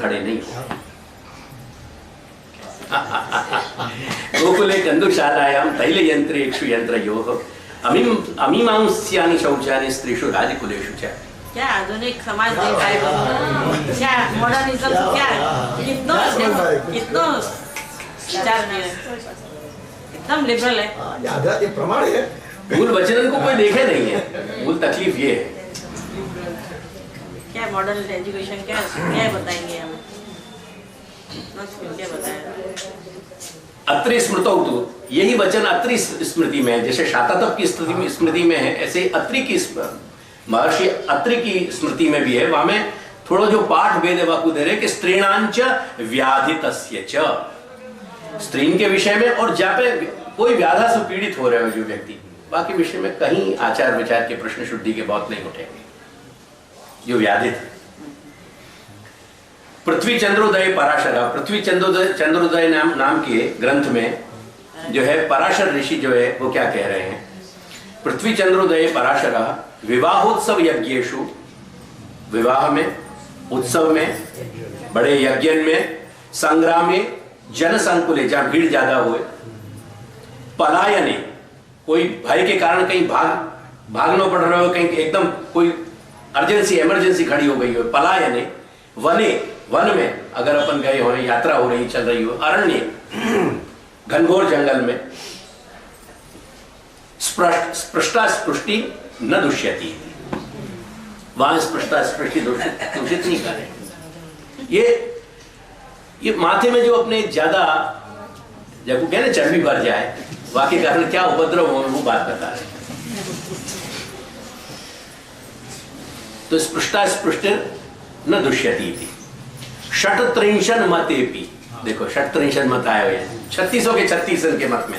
खड़े नहीं हो। गोकुले कंदुशालायां तैलयंत्रेषु यंत्रयोः अमीमांस्यानि शौचानि स्त्रीषु राजकुलेषु च। क्या आधुनिक समाज देखा है, क्या मॉडर्निज्म, क्या कितना विचार नहीं है, एकदम लिबरल है। ये प्रमाण है। मूल वचन को कोई देखे नहीं है, मूल तकलीफ ये है। क्या मॉडर्न एजुकेशन क्या बताएंगे हम, क्या बताया। अत्रि स्मृतौ तो यही वचन अत्रि स्मृति में है, जैसे शाततप की स्मृति में है, ऐसे अत्रि की महर्षि अत्रि की स्मृति में भी है। वहां में थोड़ा जो पाठ भेद वाकु दे रहे कि स्त्रीणांच व्याधितस्य च, स्त्री के विषय में, और जहाँ पे कोई व्याधा से पीड़ित हो रहे हो जो व्यक्ति, बाकी विषय में कहीं आचार विचार के प्रश्न शुद्धि के बहुत नहीं उठेंगे। जो व्याधित पृथ्वी चंद्रोदय पराशर, पृथ्वी चंद्रोदय नाम के ग्रंथ में जो है पराशर ऋषि जो है वो क्या कह रहे हैं, पृथ्वी चंद्रोदय पराशर विवाहोत्सव यज्ञेषु, विवाह में, उत्सव में, बड़े यज्ञ में, संग्रामे, जनसंकुले जहां भीड़ ज्यादा हुए, पलायने कोई भय के कारण कहीं भागना पड़ रहा हो, कहीं एकदम कोई अर्जेंसी इमरजेंसी खड़ी हो गई हो, पलायने, वने वन में अगर अपन गए हो, यात्रा हो रही चल रही हो, अरण्य घनघोर जंगल में, स्पृष्टा स्पृष्टि न दुष्यति, वहां स्पृष्टा स्पृष्टि दूषित नहीं करें। ये माथे में जो अपने ज्यादा जब कहते चर्बी भर जाए, वाकई कारण क्या उपद्रव हो वो बात बता रहे। तो स्पृष्टा स्पृष्टि न दुष्यति थी। षट्त्रिंशन मतेपि, देखो षट्त्रिंशन मत आए हुए हैं 36 के 36 के मत में।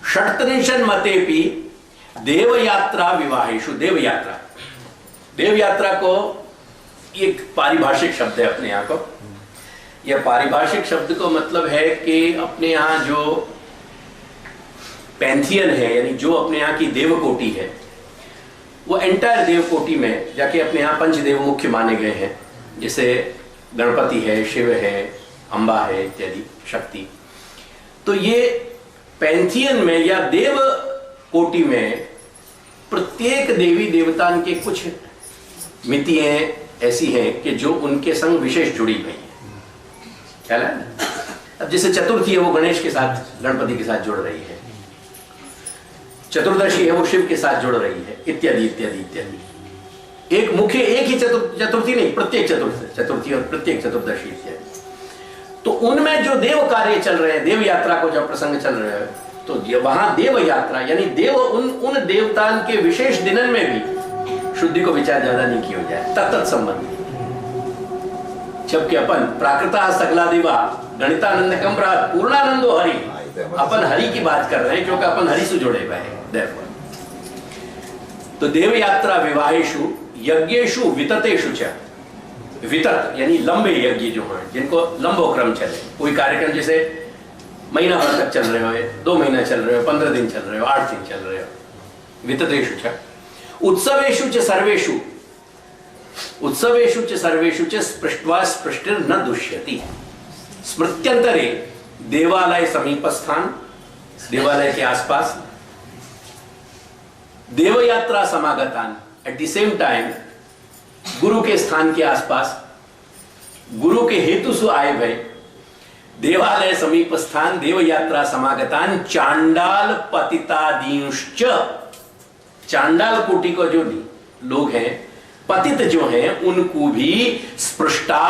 षट्त्रिंशन मतेपि देवयात्रा विवाहेषु, देवयात्रा, देवयात्रा को एक पारिभाषिक शब्द है अपने यहाँ को। यह पारिभाषिक शब्द को मतलब है कि अपने यहाँ जो पैंथियन है, यानी जो अपने यहाँ की देवकोटि है, वो एंटायर देवकोटि में जाके अपने यहाँ पंचदेव मुख्य माने गए हैं, जैसे गणपति है, शिव है, अंबा है इत्यादि शक्ति। तो ये पैंथियन में या देव कोटि में प्रत्येक देवी देवता के कुछ मितियां ऐसी हैं कि जो उनके संग विशेष जुड़ी हुई है। ख्याल है? अब जैसे चतुर्थी है वो गणेश के साथ, गणपति के साथ जुड़ रही है, चतुर्दशी है वो शिव के साथ जुड़ रही है, इत्यादि इत्यादि इत्यादि। एक मुख्य, एक ही चतुर्थी नहीं, प्रत्येक चतुर्थी और प्रत्येक चतुर्दशी इत्यादि। तो उनमें जो देव कार्य चल रहे हैं, देव यात्रा को जब प्रसंग चल रहे हैं, तो वहां देव यात्रा यानी देव उन देवता के विशेष दिनन में भी शुद्धि को विचार ज्यादा नहीं किया जाए, तत्त संबंधी। जबकि अपन प्राकृता सकला दिवा गणितानंद कमरा पूर्णानंदो हरि, अपन हरि की बात कर रहे हैं क्योंकि अपन हरि से जुड़े हुए हैं। तो देव यात्रा विवाहेषु यज्ञेषु विततेषु च, वितत यानी लंबे यज्ञ जो हैं, जिनको लंबोक्रम चले, कोई कार्यक्रम जैसे महीना भर तक चल रहे हो, 2 महीना चल रहे हो, 15 दिन चल रहे हो, 8 दिन चल रहे हो, विततेषु च। उत्सवेषु च सर्वेषु, उत्सवेषु च सर्वेषु च स्पृष्ट्वा स्पृष्टिर न दुष्यति। स्मृत्यंतरे देवालय समीपस्थान, देवालय के आसपास, देवयात्रा समागतान, एट द सेम टाइम गुरु के स्थान के आसपास, गुरु के हेतु से आए भय, देवालय समीप स्थान, देवयात्रा समागतान, चांडाल पतितादींश्च, चांडाल कोटि को जो लोग हैं, पतित जो हैं, उनको भी स्पृष्टा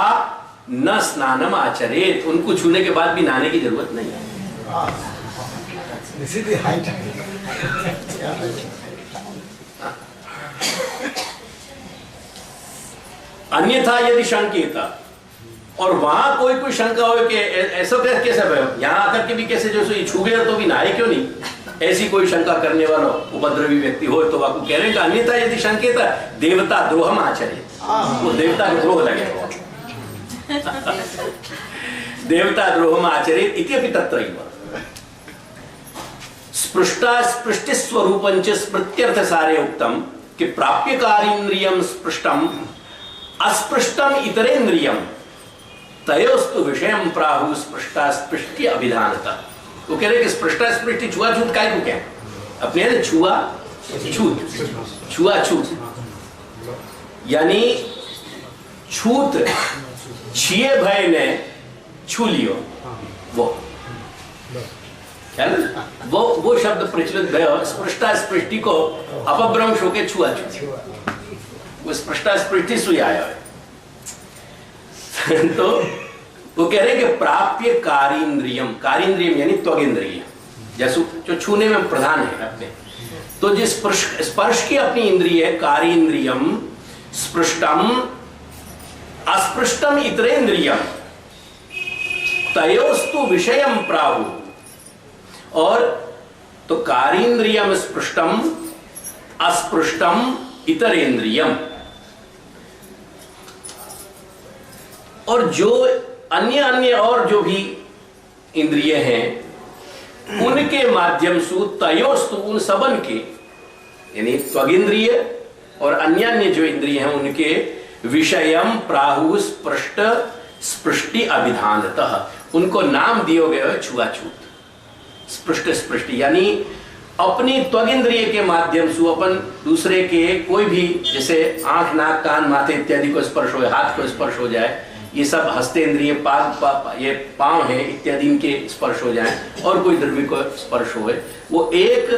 न स्नानम आचरेत, उनको छूने के बाद भी नहाने की जरूरत नहीं है। अन्यथा यदि शंकित, और वहां कोई शंका हो कि ऐसा कैसे यहां आकर के भी कैसे जो छू गया तो भी नहाए क्यों नहीं, ऐसी कोई शंका करने वाला उपद्रवी व्यक्ति हो तो आपको कह रहे हैं अन्यथा यदि शंकित देवता द्रोहम आचरित, वो देवता को द्रोह लगेगा। देवता द्रोहम आचरित इत्यपि तत्रैव स्पृष्टा स्पृष्टि स्वरूपंच स्मृत्यर्थ सारे उक्तम कि प्राप्यकारीन्द्रियम स्पृष्टम अस्पृष्टम इतरेन्द्रियम तयोस्तु विषयम प्राहु स्पृष्टा स्पृष्टि अभिधानता। वो कह रहे कि स्पृष्टा स्पृष्टि छुआछूत काय को क्या अपने है छुआ छूत, छुआछूत यानी छूत छिए भय ने छू लियो, वो है ना, वो शब्द प्रचलित भयो। स्पृष्टा स्पृष्टि को अपभ्रंश होके छुआछूत, वो स्पृष्टा स्पृष्टि सुई आया है। तो वो कह रहे हैं कि प्राप्य कारीन्द्रियम, कारीन्द्रियम यानी त्वगिंद्रिय, जैसे जो छूने में प्रधान है अपने, तो जिस स्पर्श की अपनी इंद्रिय है कारीन्द्रियम स्पृष्टम अस्पृष्टम इतरेन्द्रियम तयोस्तु विषयम प्राहु, और तो कारीन्द्रियम स्पृष्टम अस्पृष्टम इतरेन्द्रियम, और जो अन्य अन्य और जो भी इंद्रिय हैं उनके माध्यम से तयोस्तु उन सबन के यानी त्वगिंद्रिय और अन्य अन्य जो इंद्रिय हैं उनके विषयम प्राहु स्पृष्ट स्पृष्टि अभिधानतः, उनको नाम दिए गए छुआछूत। स्पृष्ट स्पृष्टि यानी अपनी त्वगिंद्रिय के माध्यम से अपन दूसरे के कोई भी, जैसे आंख नाक कान माथे इत्यादि को स्पर्श हो, हाथ को स्पर्श हो जाए, ये सब हस्तेंद्रिय ये पांव है इत्यादि इनके स्पर्श हो जाए, और कोई द्रव्य को स्पर्श हो, वो एक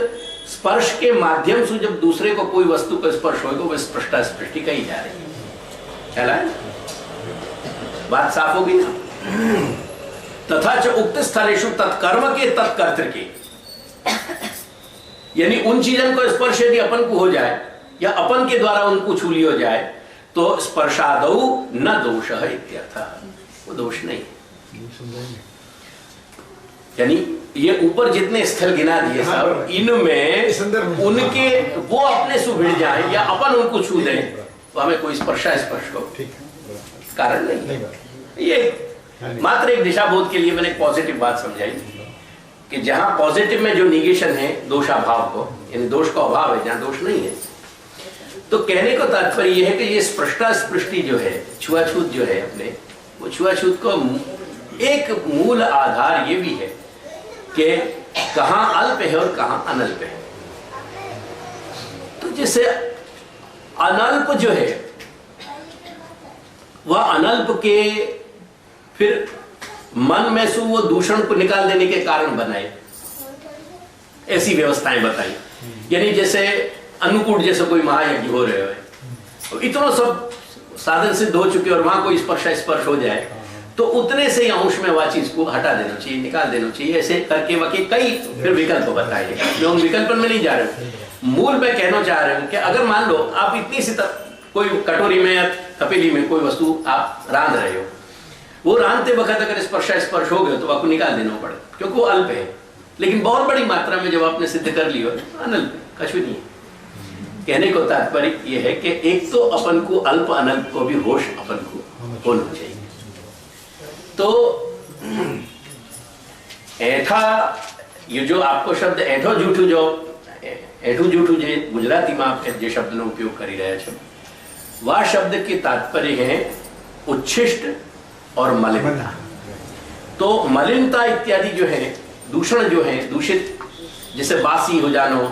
स्पर्श के माध्यम से जब दूसरे को कोई वस्तु का स्पर्श होगा वो स्पृष्टा स्पृष्टि कही जा रही है। ख्याल है, बात साफ होगी ना। तथा च उक्त स्थलेषु तत्कर्म के तत्कर्तृ के, यानी उन चीजों को स्पर्श यदि अपन को हो जाए या अपन के द्वारा उनको छू लिया जाए तो स्पर्शादौ न दोष है इत्यर्थ, वो दोष नहीं। यानी ये ऊपर जितने स्थल गिना दिए सब, इनमें उनके वो अपने से भिड़ जाए या अपन उनको छू दें तो हमें कोई स्पर्श हो कारण नहीं। ये मात्र एक दिशाबोध के लिए मैंने एक पॉजिटिव बात समझाई कि जहां पॉजिटिव में जो निगेशन है दोषाभाव को, यानी दोष का अभाव है जहां दोष नहीं है, तो कहने को तात्पर्य यह है कि ये स्पृष्टा स्पृष्टि जो है, छुआछूत जो है अपने, वो छुआछूत को एक मूल आधार ये भी है कि कहां अल्प है और कहां अनल्प है। तो जैसे अनल्प जो है वह अनल्प के फिर मन में से वो दूषण को निकाल देने के कारण बनाए, ऐसी व्यवस्थाएं बताई। यानी जैसे अन्नकूट जैसे कोई महायज्ञ हो रहे हो, तो इतना सब साधन सिद्ध हो चुके और वहां कोई स्पर्श हो जाए तो उतने से ही अंश में वह चीज को हटा देना चाहिए, निकाल देना चाहिए। ऐसे करके वकी कई फिर विकल्प बताए, मैं उन विकल्प में नहीं जा रहा हूं। मूल में कहना चाह रहे हूं कि अगर मान लो आप इतनी सी कोई कटोरी में या तपेली में कोई वस्तु आप रांध रहे हो, वो रांधते वक्त अगर स्पर्श हो गए तो आपको निकाल देना पड़े क्योंकि वो अल्प है। लेकिन बहुत बड़ी मात्रा में जब आपने सिद्ध कर लिया अनल्प कछु नहीं है। कहने को तात्पर्य यह है कि एक तो अपन को अल्प अनल्प को भी होश अपन को होना चाहिए। तो ऐठा, ये जो आपको शब्द ऐठो जूठू जो ऐठू जूठू जो गुजराती में आप जो शब्द नो उपयोग कर रहे हैं, वह शब्द के तात्पर्य है उच्छिष्ट और मलिनता। तो मलिनता इत्यादि जो है, दूषण जो है, दूषित जैसे बासी हो जानो,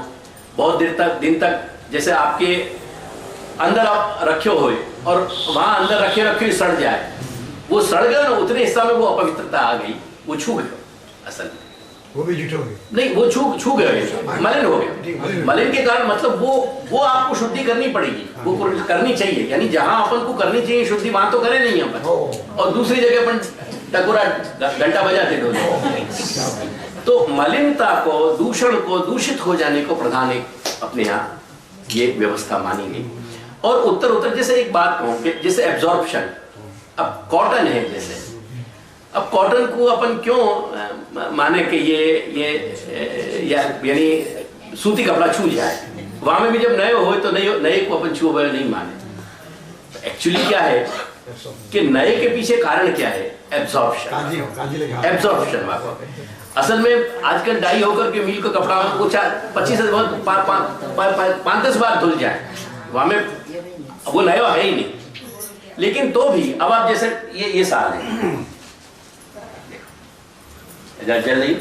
बहुत दिन तक जैसे आपके अंदर आप रखे हो और वहां अंदर रखे सड़ जाए, वो सड़ गया ना, उतने हिस्सा में वो अपवित्रता आ गई, वो छू गए, असल में वो भी झूठ हो गए, नहीं वो छू गए, मलिन हो गए। मलिन के कारण मतलब वो आपको शुद्धि करनी पड़ेगी, वो करनी चाहिए। यानी जहां अपन को करनी चाहिए शुद्धि वहां तो करे नहीं अपन, और दूसरी जगह अपन टकोरा घंटा बजाते दो। तो मलिनता को, दूषण को, दूषित हो जाने को प्रधान एक अपने यहाँ ये व्यवस्था मानी गई। और उत्तर जैसे एक बात कहूं कि जैसे एब्जॉर्प्शन, अब कॉटन है जैसे, अब कॉटन को अपन क्यों माने कि ये यानी सूती कपड़ा छू जाए, वहां में भी जब नए हो तो नए को अपन छू नहीं माने। एक्चुअली क्या है कि नए के पीछे कारण क्या है? एब्जॉर्प्शन। एब्जॉर्प्शन असल में आजकल डाई होकर के मिल का कपड़ा वो 25 से 5-10 बार धुल जाए, वहां में वो नया है ही नहीं। लेकिन तो भी अब आप जैसे ये साल है, जल रही,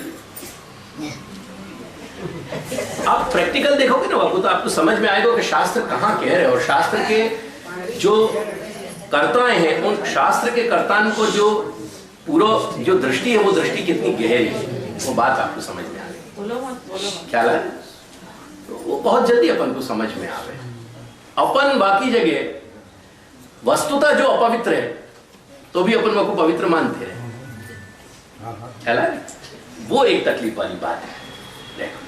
आप प्रैक्टिकल देखोगे ना बाबू तो आपको समझ में आएगा कि शास्त्र कहाँ कह रहे हैं, और शास्त्र के जो कर्ताएं हैं उन शास्त्र के कर्ताओं को जो पूरा जो दृष्टि है वो दृष्टि कितनी गहरी है, वो बात आपको समझ में आ गई। ख्याल है तो वो बहुत जल्दी अपन को समझ में आवे। अपन बाकी जगह वस्तुतः जो अपवित्र है तो भी अपन को पवित्र मानते हैं, ख्याल है, वो एक तकलीफ वाली बात है। देखो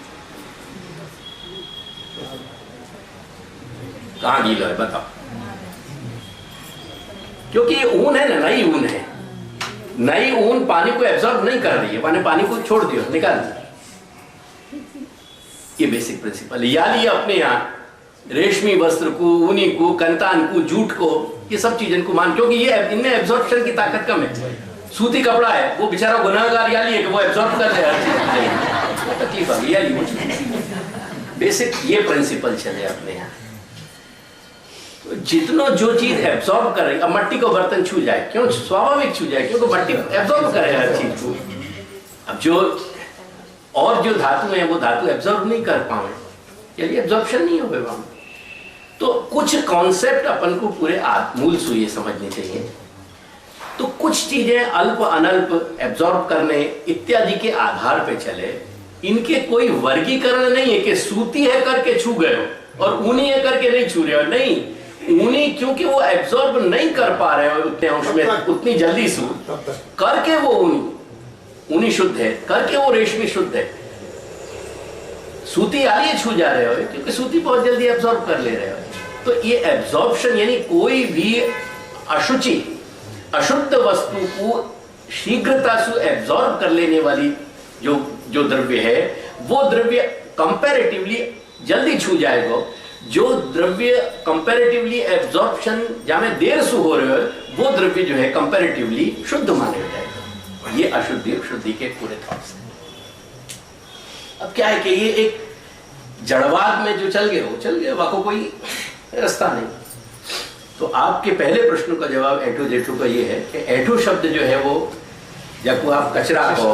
कहां गीला है बताओ, क्योंकि ये ऊन है ना, नई ऊन है, नई ऊन पानी को एब्जॉर्ब नहीं कर रही है, पानी को छोड़ दियो, निकाल दिया। ये बेसिक प्रिंसिपल है। या लिए अपने यहाँ रेशमी वस्त्र को, ऊनी को, कंतान को, जूट को, ये सब चीजों को मान, क्योंकि ये इनमें एब्जॉर्प्शन की ताकत कम है। सूती कपड़ा है, वो बेचारा गुनाहगार या लिए कि वो एब्जॉर्ब कर ले हर चीज, तकलीफ आ गई। बेसिक ये प्रिंसिपल चले अपने यहाँ। तो जितना जो चीज एब्जॉर्ब कर रही, अब मट्टी को बर्तन छू जाए, क्यों स्वाभाविक छू जाए, क्योंकि मट्टी एब्जॉर्ब करे हर चीज को। अब जो और जो धातु है वो धातु एब्जॉर्ब नहीं कर पाए, यानी एब्जॉर्प्शन नहीं हो पाए। तो कुछ कॉन्सेप्ट अपन को पूरे मूल से ये समझने चाहिए। तो कुछ चीजें अल्प अनल्प एब्जॉर्ब करने इत्यादि के आधार पे चले, इनके कोई वर्गीकरण नहीं है कि सूती है करके छू गए हो और ऊनी है करके नहीं छू रहे हो। नहीं, ऊनी क्योंकि वो एब्जॉर्ब नहीं कर पा रहे हो उतने अंश में उतनी जल्दी से, करके वो ऊनी शुद्ध है, करके वो रेशमी शुद्ध है। सूती आलिए छू जा रहे हो क्योंकि सूती बहुत जल्दी एब्जॉर्ब कर ले रहे हो। तो ये एब्जॉर्प्शन यानी कोई भी अशुचि अशुद्ध वस्तु को शीघ्रता से एब्जॉर्ब कर लेने वाली जो द्रव्य है, वो द्रव्य कंपैरेटिवली जल्दी छू जाएगा। जो द्रव्य कंपैरेटिवली एब्जॉर्प्शन जामे देर से हो रहे हो, वो द्रव्य जो है कंपैरेटिवली शुद्ध माने जाएगा। ये अशुद्धि शुद्धि के पूरे थॉट्स हैं। अब क्या है कि ये एक जड़वाद में जो चल गए वो चल गए, वाको कोई रास्ता नहीं। तो आपके पहले प्रश्न का जवाब एठू जेठू का ये है कि एठू शब्द जो है वो जाको आप कचरा कहो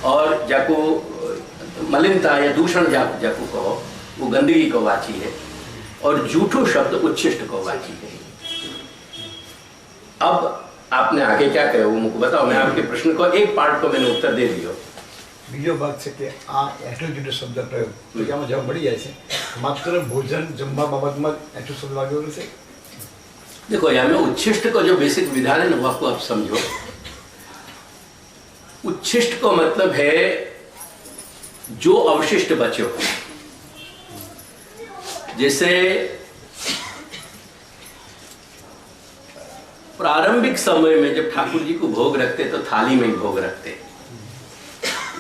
और जाको मलिनता या दूषण जाको कहो, वो गंदगी को वाची है, और जूठू शब्द उच्छिष्ट को वाची है। अब आपने आगे क्या कहे वो मुझको बताओ। मैं आपके प्रश्न को एक पार्ट को मैंने उत्तर दे दिया। બીજો ભાગ છે કે આ એઠું જુદો શબ્દ પ્રયોગ તો આમાં જવાબ મળી જાય છે માત્ર ભોજન જમવા બાબતમાં એઠું શબ્દ લાગ્યો છે। देखो यहाँ में उच्छिष्ट का जो बेसिक विधान है ना वो आपको आप समझो। उच्छिष्ट का मतलब है जो अवशिष्ट बचे हो। जैसे प्रारंभिक समय में जब ठाकुर जी को भोग रखते तो थाली में ही भोग रखते।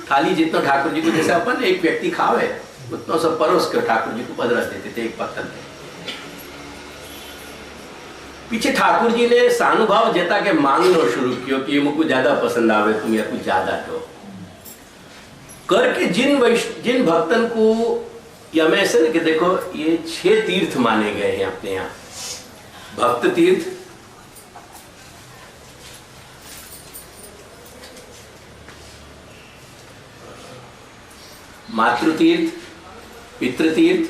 थाली जितना ठाकुर जी को, जैसे अपन एक व्यक्ति खावे उतना सब परोस के ठाकुर जी को पधरा देते थे एक पत्थर पे। पीछे ठाकुर जी ने सानुभाव जता के मांगना शुरू किया कि ये मुझको ज्यादा पसंद आवे, तुम या कुछ ज्यादा दो करके। जिन भक्तन को या मैं ऐसे ना कि देखो ये 6 तीर्थ माने गए हैं अपने यहाँ। भक्त तीर्थ, मातृतीर्थ, पितृतीर्थ,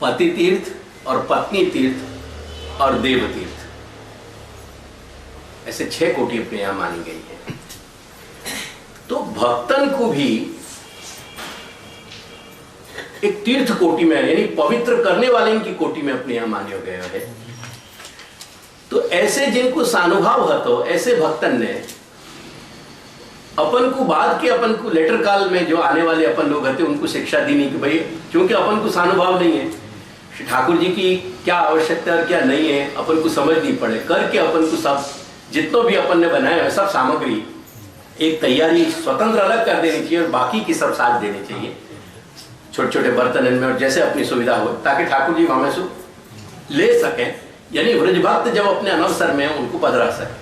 पति तीर्थ और पत्नी तीर्थ और देव तीर्थ, ऐसे 6 कोटि अपने यहां मानी गई है। तो भक्तन को भी एक तीर्थ कोटि में यानी पवित्र करने वाले इनकी कोटि में अपने यहां माने गए है। तो ऐसे जिनको सानुभाव है तो ऐसे भक्तन ने अपन को बाद के अपन को लेटर काल में जो आने वाले अपन लोग रहते उनको शिक्षा दी नहीं कि भाई क्योंकि अपन को सानुभाव नहीं है, ठाकुर जी की क्या आवश्यकता और क्या नहीं है अपन को समझ नहीं पड़े करके अपन को सब जितना भी अपन ने बनाया है सब सामग्री एक तैयारी स्वतंत्र अलग कर देनी चाहिए और बाकी की सब साथ देनी चाहिए छोटे छोटे बर्तन में, और जैसे अपनी सुविधा हो ताकि ठाकुर जी वहां से ले सके। यानी व्रज भक्त जब अपने अनवसर में उनको पधरा सके।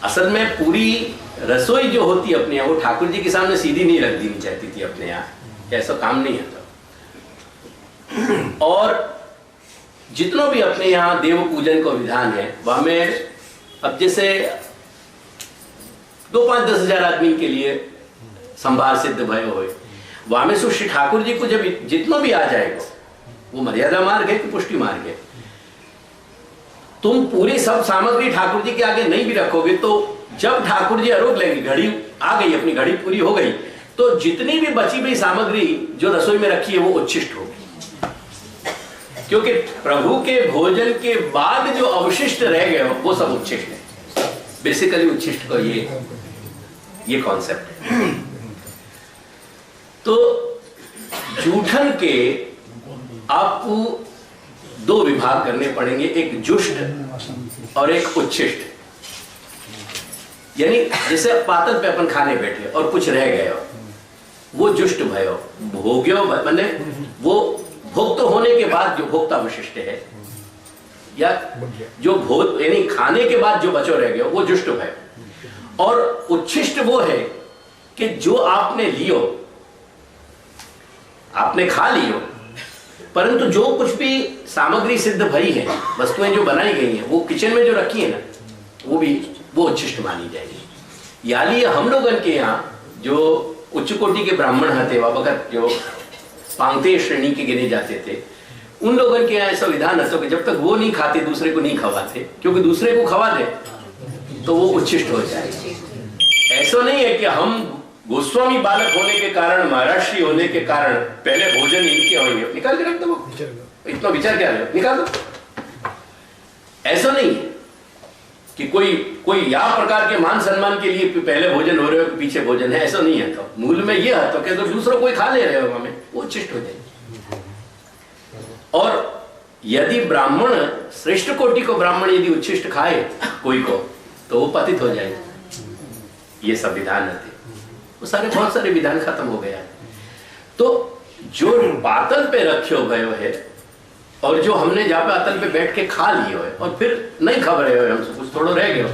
असल में पूरी रसोई जो होती है अपने यहाँ वो ठाकुर जी के सामने सीधी नहीं रख देनी चाहती थी अपने यहाँ, ऐसा काम नहीं है। और जितनों भी अपने यहाँ देव पूजन का विधान है वह में अब जैसे 2-5-10 हजार आदमी के लिए संभार सिद्ध भय हो, वहां में श्री ठाकुर जी को जब जितना भी आ जाएगा वो मर्यादा मार्ग है कि पुष्टि मार्ग है। तुम पूरी सब सामग्री ठाकुर जी के आगे नहीं भी रखोगे तो जब ठाकुर जी आरोप लेंगे, घड़ी आ गई, अपनी घड़ी पूरी हो गई, तो जितनी भी बची हुई सामग्री जो रसोई में रखी है वो उच्छिष्ट होगी, क्योंकि प्रभु के भोजन के बाद जो अवशिष्ट रह गए वो सब उच्छिष्ट है। बेसिकली उच्छिष्ट का ये कॉन्सेप्ट है। तो जूठन के आपको 2 विभाग करने पड़ेंगे, एक जुष्ट और एक उच्छिष्ट। यानी जैसे पातल पे अपन खाने बैठे और कुछ रह गए वो जुष्ट भयो, भोग्यो मैंने वो भोक्त होने के बाद जो भोक्ता विशिष्ट है, या जो भोग यानी खाने के बाद जो बचो रह गया वो जुष्ट है। और उच्छिष्ट वो है कि जो आपने लियो, आपने खा लियो, परंतु जो कुछ भी सामग्री सिद्ध भई है, वस्तुएं जो बनाई गई हैं, वो किचन में जो रखी है ना, वो उच्छिष्ट मानी जाएगी। यानी हम लोगन के यहाँ जो उच्च कोटि के ब्राह्मण थे वक्त जो पांगते श्रेणी के गिने जाते थे, उन लोगों के यहाँ ऐसा विधान था कि जब तक वो नहीं खाते दूसरे को नहीं खवाते, क्योंकि दूसरे को खवा दे तो वो उच्छिष्ट हो जाएगी। ऐसा नहीं है कि हम गोस्वामी बालक होने के कारण, महाराष्ट्री होने के कारण पहले भोजन इनके होंगे, निकाल के रख दो, इतना विचार क्या है, निकाल दो। ऐसा नहीं है कि कोई यह प्रकार के मान सम्मान के लिए पहले भोजन हो रहे हो पीछे भोजन है, ऐसा नहीं है। तो मूल में यह है तो कि अगर दूसरों कोई खा ले रहे हो हमें, वो उच्छिष्ट हो जाएगी। और यदि ब्राह्मण श्रेष्ठ कोटि को ब्राह्मण यदि उच्छिष्ट खाए कोई को, तो वो पतित हो जाएगा। ये सब विधान थे, वो बहुत सारे विधान खत्म हो गया। तो जो पातल पे रखे हो गए है और जो हमने जहाँ पे पातल पे बैठ के खा लिए हो और फिर नहीं खा रहे हो, हमसे कुछ थोड़ा रह गया,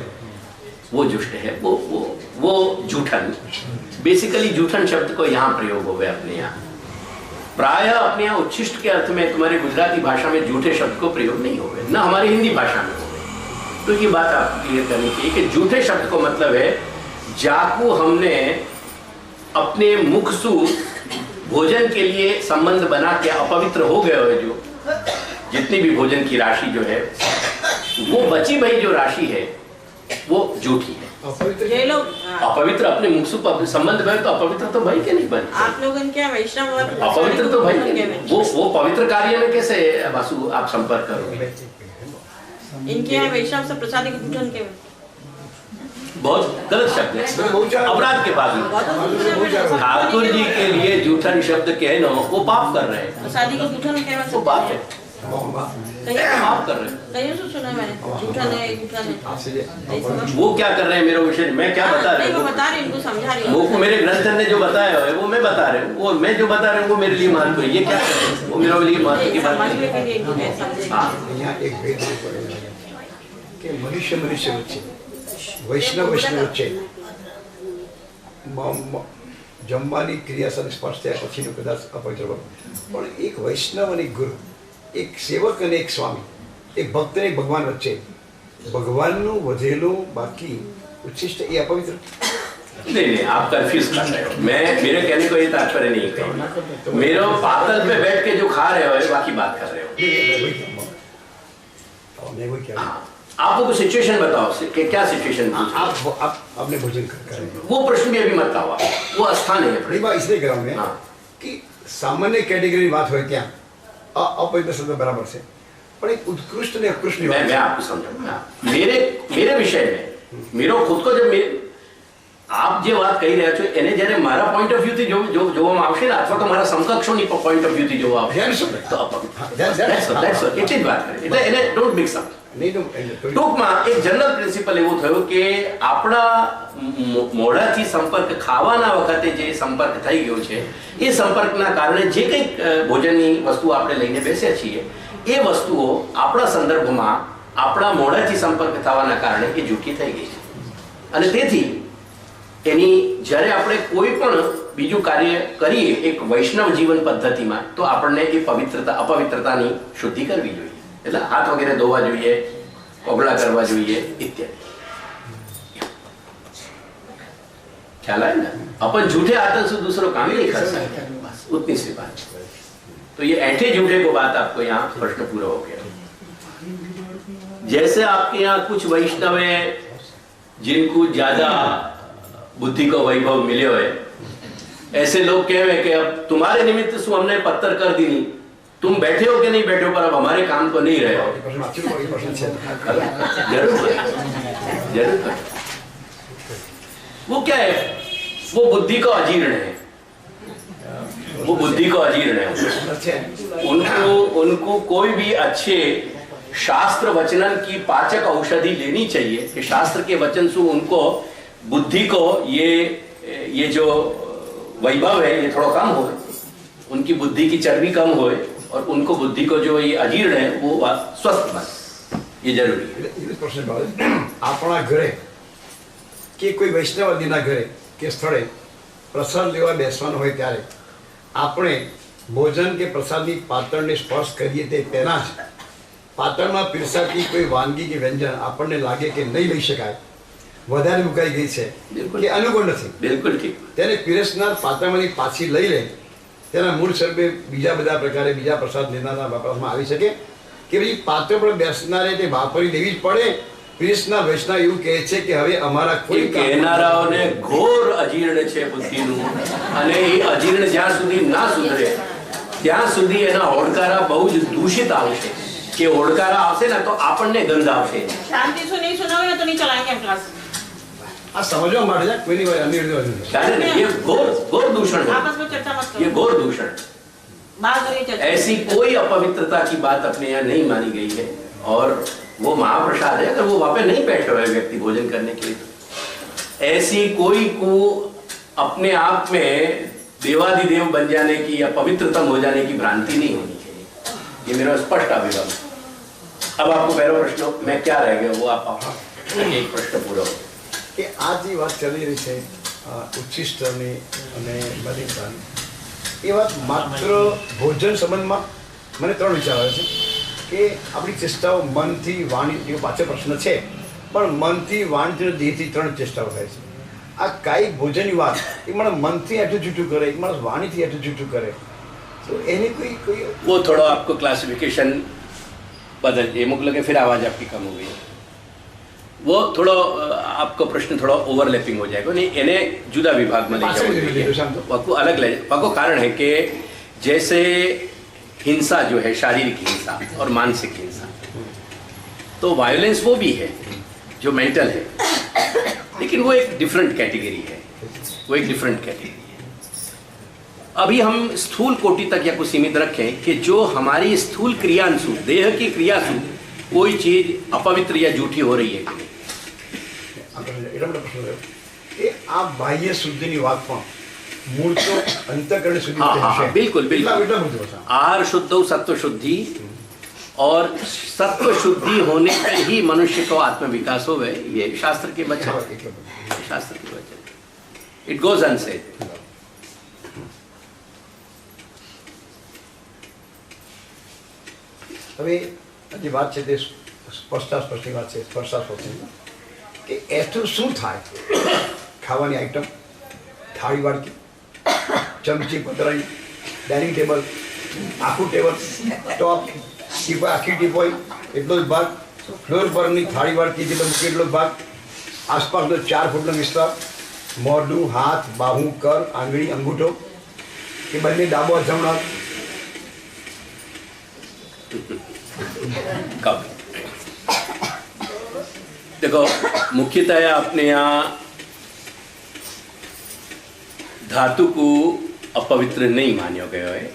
वो जुष्ट है, वो जूठन। बेसिकली जूठन शब्द को यहाँ प्रयोग हो गया अपने यहाँ। प्राय अपने यहाँ उच्छिष्ट के अर्थ में तुम्हारे गुजराती भाषा में जूठे शब्द को प्रयोग नहीं हो गए, ना हमारी हिंदी भाषा में हो गए। तो ये बात आपको क्लियर करनी चाहिए कि जूठे शब्द को मतलब है जाकू हमने अपने मुख से भोजन के लिए संबंध बना के अपवित्र हो गए हो, जो जितनी भी भोजन की राशि जो है वो बची भाई जो राशि है वो झूठी है। अपवित्र अपने मुख से संबंध बने तो अपवित्र तो भाई के नहीं बने। आप लोगों क्या वैष्णव अपवित्र तो भाई के नहीं। वो पवित्र कार्य में कैसे वासु आप संपर्क करोगे? इनके यहाँ वैष्णव से प्रसादी के जूठन के बहुत गलत शब्द है, अपराध के बाद में। ठाकुर जी के लिए जूठन शब्द कहना वो पाप कर रहे हैं। प्रसादी को जूठन कहना वो पाप है, पाप कर रहे हैं। कहीं तो सुना मैंने जूठन है। वो क्या कर रहे हैं मेरे विषय, मैं क्या बता रहा हूँ, बता रही इनको समझा रही हूँ। वो मेरे ग्रंथ ने जो बताया है वो मैं बता रहा हूँ, वो मैं जो बता रहा हूँ वो मेरे लिए महत्व है। ये क्या कर रहे हैं, वो मेरे लिए महत्व की बात है। मनुष्य वच्चे वैष्णव વચ્ચે જમવાની ક્રિયા સાથે સ્પર્શ થયા પછીનો કદાચ અપવિત્ર બને, પણ એક વૈષ્ણવ અને ગુરુ, એક સેવક અને એક સ્વામી, એક ભક્ત અને ભગવાન વચ્ચે ભગવાનનું વધેલું બાકી ઉચ્છિષ્ટ એ અપવિત્ર? नहीं, आप कंफ्यूज कर रहे हो। मैं मेरे कहने को ये तात्पर्य नहीं है। मेरे पातल पे बैठ के जो खा रहे हो बाकी बात कर रहे हो। आपको कुछ सिचुएशन बताओ कि क्या सिचुएशन आपने भोजन कर वो प्रश्न भी अभी मत लाओ, वो स्थान है। बात इसलिए कर रहा हूँ मैं कि सामान्य कैटेगरी बात हो क्या अपवित्र शब्द बराबर से, पर एक उत्कृष्ट ने उत्कृष्ट मैं आपको समझाऊंगा। मेरे विषय में मेरो खुद को जब आप જે વાત કહી રહ્યા છો એને જ્યારે મારા પોઈન્ટ ઓફ વ્યૂ થી જોવામાં આવશે ને, અથવા તો મારા સમકક્ષોની પોઈન્ટ ઓફ વ્યૂ થી જોવા આવશે તો એટલી જ વાત કરે, એટલે એને ડોન્ટ મિક્સ અપ। ટૂંકમાં એક જનરલ પ્રિન્સિપલ એવો થયો કે આપણા મોઢાથી સંપર્ક ખાવાના વખતે જે સંપર્ક થઈ ગયો છે એ સંપર્કના કારણે જે કંઈક ભોજનની વસ્તુ આપણે લઈને બેસ્યા છીએ એ વસ્તુઓ આપણા સંદર્ભમાં આપણા મોઢાથી સંપર્ક થવાના કારણે એ જૂઠી થઈ ગઈ છે। અને તેથી એની જ્યારે આપણે કોઈ પણ બીજું કાર્ય કરીએ એક વૈષ્ણવ જીવન પદ્ધતિમાં તો આપણને એ પવિત્રતા અપવિત્રતાની શુદ્ધિ કરવી જોઈએ। એટલે હાથ વગેરે ધોવા જોઈએ, કોગળા કરવા જોઈએ इत्यादि। ख्याल आए ना? अपन झूठे आदत से दूसरों काम ही नहीं कर सकते, बस उतनी सी बात। तो ये ऐठे झूठे को बात आपको यहाँ प्रश्न पूरा हो गया। जैसे आपके यहाँ कुछ वैष्णव है जिनको ज्यादा बुद्धि को वैभव मिले हुए, ऐसे लोग कहे कि अब तुम्हारे निमित्त से हमने पत्थर कर दी, नहीं तुम बैठे हो कि नहीं बैठे हो, पर अब हमारे काम को नहीं रहे हो। जरूर वो क्या है, वो बुद्धि का अजीर्ण है, वो बुद्धि को अजीर्ण है। उनको कोई भी अच्छे शास्त्र वचनन की पाचक औषधि लेनी चाहिए कि शास्त्र के वचन से उनको बुद्धि को ये जो वैभव है ये थोड़ा कम हो, उनकी बुद्धि की चर्बी कम हो, और उनको बुद्धि को जो ये अजीर्ण है वो स्वस्थ बने, ये जरूरी है। अपना घरे કે કોઈ વૈષ્ણવાદીના ઘરે કે સ્થળે પ્રસાદ લેવા બેસવાનું હોય ત્યારે આપણે ભોજન કે પ્રસાદની પાતળને સ્પર્શ કરીએ તે પહેલાં જ પાતળમાં પીરસાતી કોઈ વાનગી કે વ્યંજન આપણને લાગે કે નહીં લઈ શકાય, વધારે મુકાઈ ગઈ છે કે અનુકૂળ નથી, બિલકુલ ઠીક, તેને પીરસનાર પાત્રમાંથી પાછી લઈ લે, તેના મૂળ સ્વરૂપે બીજા બધા પ્રકારે બીજા પ્રસાદ લેનારના વપરાશમાં આવી શકે કે પછી પાત્ર પર બેસનારે તે વાપરી દેવી જ પડે। પીરસના વૈષ્ણવ એવું કહે છે કે હવે અમારા કોઈ કહેનારાઓને ઘોર અજીર્ણ છે બુદ્ધિનું, અને એ અજીર્ણ જ્યાં સુધી ના સુધરે ત્યાં સુધી એના ઓડકારા બહુ જ દૂષિત આવશે, કે ઓડકારા આવશે ને તો આપણને ગંધ આવશે। शांति से नहीं सुना हुआ तो नहीं चलाएंगे हम क्लास। આ સમજવા માટે છે કોઈની ये घोर दूषण है, आपस में चर्चा मत ये करो, घोर दूषण। बात हो रही चर्चा। ऐसी कोई अपवित्रता की बात अपने यहाँ नहीं मानी गई है, और वो महाप्रसाद है। अगर वो वहां पे नहीं बैठे हुए व्यक्ति भोजन करने के लिए, तो ऐसी कोई को अपने आप में देवादिदेव बन जाने की या पवित्रतम हो जाने की भ्रांति नहीं होनी चाहिए, ये मेरा स्पष्ट अभिगम। अब आपको पहला प्रश्न मैं क्या रह गया वो आप एक प्रश्न पूरा हो કે આ જે વાત ચાલી રહી છે ઉચ્છિષ્ટની અને બલિદાનની, એ વાત માત્ર ભોજન સંબંધમાં મને ત્રણ વિચાર આવે છે કે આપણી ચેષ્ટાઓ મનથી વાણી, એ પાછળ પ્રશ્ન છે, પણ મનથી વાણીથી દેહથી ત્રણ ચેષ્ટાઓ થાય છે। આ કાંઈ ભોજનની વાત એક માણસ મનથી આટલું જૂઠું કરે, એક માણસ વાણીથી આટલું જૂઠું કરે, તો એની कोई वो थोड़ा आपको क्लासिफिकेशन बदल, ये मुझे लगे फिर आवाज़ आपकी कम हो गई, वो थोड़ा आपका प्रश्न थोड़ा ओवरलैपिंग हो जाएगा, नहीं इन्हें जुदा विभाग में ले जाओ, वको अलग ले, वको कारण है कि जैसे हिंसा जो है शारीरिक हिंसा और मानसिक हिंसा, तो वायलेंस वो भी है जो मेंटल है, लेकिन वो एक डिफरेंट कैटेगरी है, वो एक डिफरेंट कैटेगरी है। अभी हम स्थूल कोटि तक या कुछ सीमित रखें कि जो हमारी स्थूल क्रियांशु, देह की क्रियाशु कोई चीज अपवित्र या झूठी हो रही है कि नहीं, એટલો મોટો પ્રશ્ન રહ્યો કે આ બાહ્ય શુદ્ધિની વાત પણ મૂળ તો અંતઃકરણ શુદ્ધિ हाँ हाँ हाँ, बिल्कुल बिल्कुल। એટલા બધું છે। आर शुद्ध सत्व शुद्धि, और सत्व शुद्धि होने पर ही मनुष्य को आत्म विकास हो गए, ये शास्त्र के वचन, शास्त्र के वचन, इट गोज अनसेड। હવે જે વાત છે તે સ્પષ્ટાસ્પષ્ટની વાત છે, સ્પર્શાસ્પષ્ટની, કે એટલું શું થાય ખાવાની આઈટમ, થાળી વાડકી, ચમચી પતરાઈ, ડાઇનિંગ ટેબલ, આખું ટેબલ, ટોપ, ટીપોય, આખી ટીપોય, એટલો જ ભાગ, ફ્લોર પરની થાળી વાડકી જેટલો મૂકે એટલો ભાગ, આસપાસનો 4 ફૂટનો વિસ્તાર, મોઢું, હાથ, બાહુ, કર, આંગળી, અંગૂઠો, એ બંને ડાબો જમણો, कब देखो मुख्यतः अपने यहाँ धातु को अपवित्र नहीं माना गया है।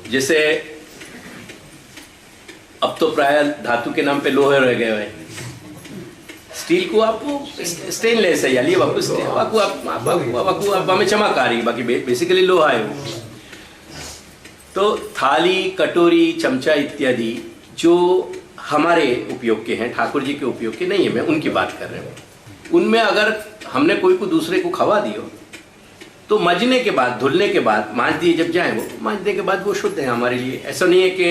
जैसे अब तो प्राय धातु के नाम पे लोहे रह गए हैं, स्टील को आपको स्टेनलेस है, यानी वाकू आप हमें चमककारी, बाकी बेसिकली लोहा है वो। तो थाली, कटोरी, चमचा इत्यादि जो हमारे उपयोग के हैं, ठाकुर जी के उपयोग के नहीं है, मैं उनकी बात कर रहा हूँ। उनमें अगर हमने कोई को दूसरे को खवा दियो तो मजने के बाद, धुलने के बाद, मांज दिए जब जाए, वो मांजने के बाद वो शुद्ध है हमारे लिए। ऐसा नहीं है कि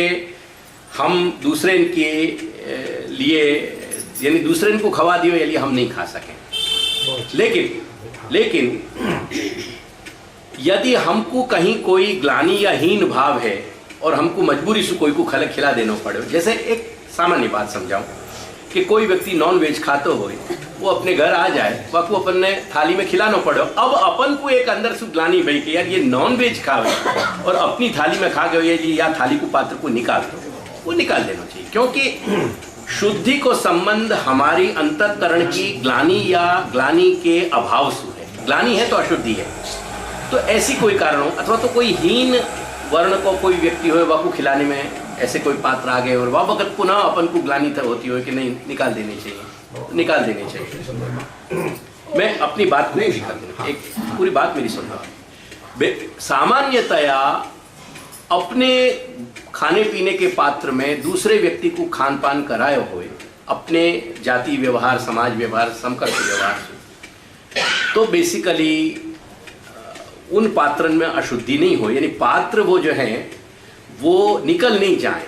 हम दूसरे के लिए यानी दूसरे को खवा दियो ये हम नहीं खा सकें। लेकिन यदि हमको कहीं कोई ग्लानि या हीन भाव है और हमको मजबूरी से कोई को खिला देना पड़े, जैसे एक सामान्य बात समझाऊं कि कोई व्यक्ति नॉन वेज खाता हो, वो अपने घर आ जाए, वह को अपन ने थाली में खिलाना पड़े, अब अपन को एक अंदर से ग्लानि भाई कि यार ये नॉन वेज खावे और अपनी थाली में खा गए ये या थाली को पात्र को निकाल दो, वो निकाल देना चाहिए। क्योंकि शुद्धि को संबंध हमारी अंतःकरण की ग्लानि या ग्लानि के अभाव से है। ग्लानि है तो अशुद्धि है, तो ऐसी कोई कारण हो अथवा तो कोई हीन वर्ण को कोई व्यक्ति हो, वह को खिलाने में ऐसे कोई पात्र आ गए और वह वक्त पुनः अपन को ग्लानि होती हो कि नहीं निकाल देनी चाहिए, निकाल देनी चाहिए। मैं अपनी बात को निकाल दूँ, एक पूरी बात मेरी सुनना। सामान्यतया अपने खाने पीने के पात्र में दूसरे व्यक्ति को खान पान कराए हुए अपने जाति व्यवहार, समाज व्यवहार, समकक्ष व्यवहार से, तो बेसिकली उन पात्रन में अशुद्धि नहीं हो, यानी पात्र वो जो है वो निकल नहीं जाए,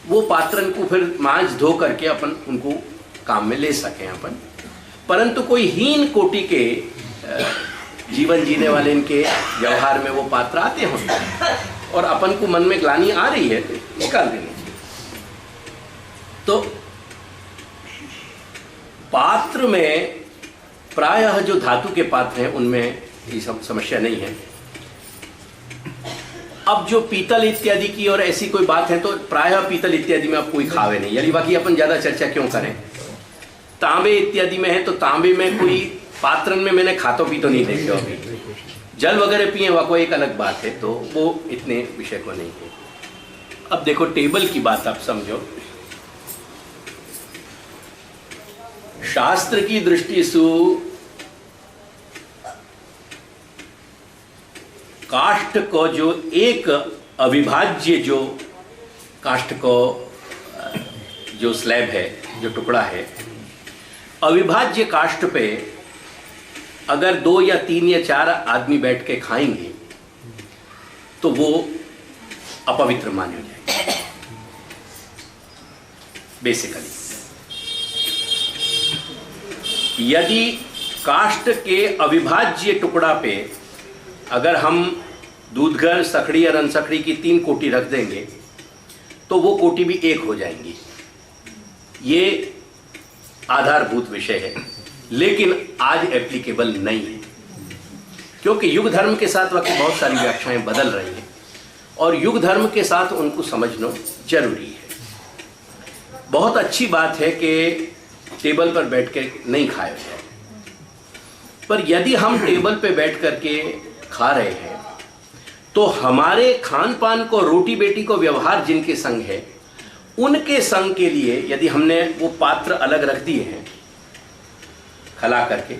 वो पात्रन को फिर मांझ धो करके अपन उनको काम में ले सकें अपन। परंतु कोई हीन कोटि के जीवन जीने वाले इनके व्यवहार में वो पात्र आते होंगे और अपन को मन में ग्लानि आ रही है तो निकाल देनी चाहिए। तो पात्र में प्रायः जो धातु के पात्र हैं उनमें ये समस्या नहीं है। अब जो पीतल इत्यादि की और ऐसी कोई बात है तो प्रायः पीतल इत्यादि में अब कोई खावे नहीं, यानी बाकी अपन ज्यादा चर्चा क्यों करें। तांबे इत्यादि में है तो तांबे में कोई पात्रन में मैंने खातो पीतो नहीं देखे अभी। जल वगैरह पिए वह कोई एक अलग बात है, तो वो इतने विषय को नहीं है। अब देखो टेबल की बात आप समझो, शास्त्र की दृष्टि से काष्ठ को जो एक अविभाज्य जो काष्ठ को जो स्लैब है, जो टुकड़ा है, अविभाज्य काष्ठ पे अगर 2 या 3 या 4 आदमी बैठ के खाएंगे तो वो अपवित्र माने जाएगा बेसिकली। यदि काष्ठ के अविभाज्य टुकड़ा पे अगर हम दूधगर, सखड़ी और अनसखड़ी की 3 कोटि रख देंगे तो वो कोटि भी एक हो जाएंगी। ये आधारभूत विषय है, लेकिन आज एप्लीकेबल नहीं है, क्योंकि युग धर्म के साथ वक्त बहुत सारी व्याख्याएं बदल रही हैं और युग धर्म के साथ उनको समझना जरूरी है। बहुत अच्छी बात है कि टेबल पर बैठ के नहीं खाया जाए, पर यदि हम टेबल पे बैठ करके खा रहे हैं तो हमारे खान पान को, रोटी बेटी को व्यवहार जिनके संग है उनके संग के लिए यदि हमने वो पात्र अलग रख दिए हैं खला करके,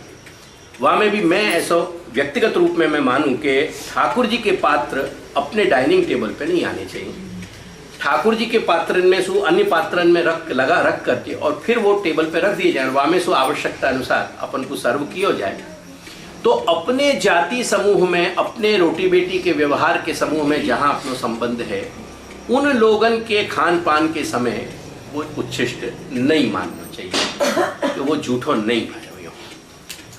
वहाँ में भी मैं ऐसा व्यक्तिगत रूप में मैं मानूं कि ठाकुर जी के पात्र अपने डाइनिंग टेबल पे नहीं आने चाहिए। ठाकुर जी के पात्रन में सो अन्य पात्रन में रख करके और फिर वो टेबल पे रख दिए जाए, वहाँ में सो आवश्यकता अनुसार अपन को सर्व किया जाए। तो अपने जाति समूह में, अपने रोटी बेटी के व्यवहार के समूह में जहाँ अपना संबंध है, उन लोगन के खान पान के समय वो उच्छिष्ट नहीं मानना चाहिए, तो वो झूठो नहीं भाई।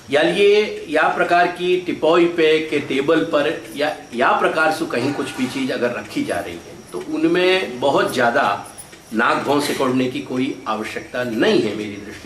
या प्रकार की टिपोई पे के टेबल पर या प्रकार से कहीं कुछ भी चीज़ अगर रखी जा रही है तो उनमें बहुत ज़्यादा नाक भौं सिकोड़ने की कोई आवश्यकता नहीं है मेरी दृष्टि।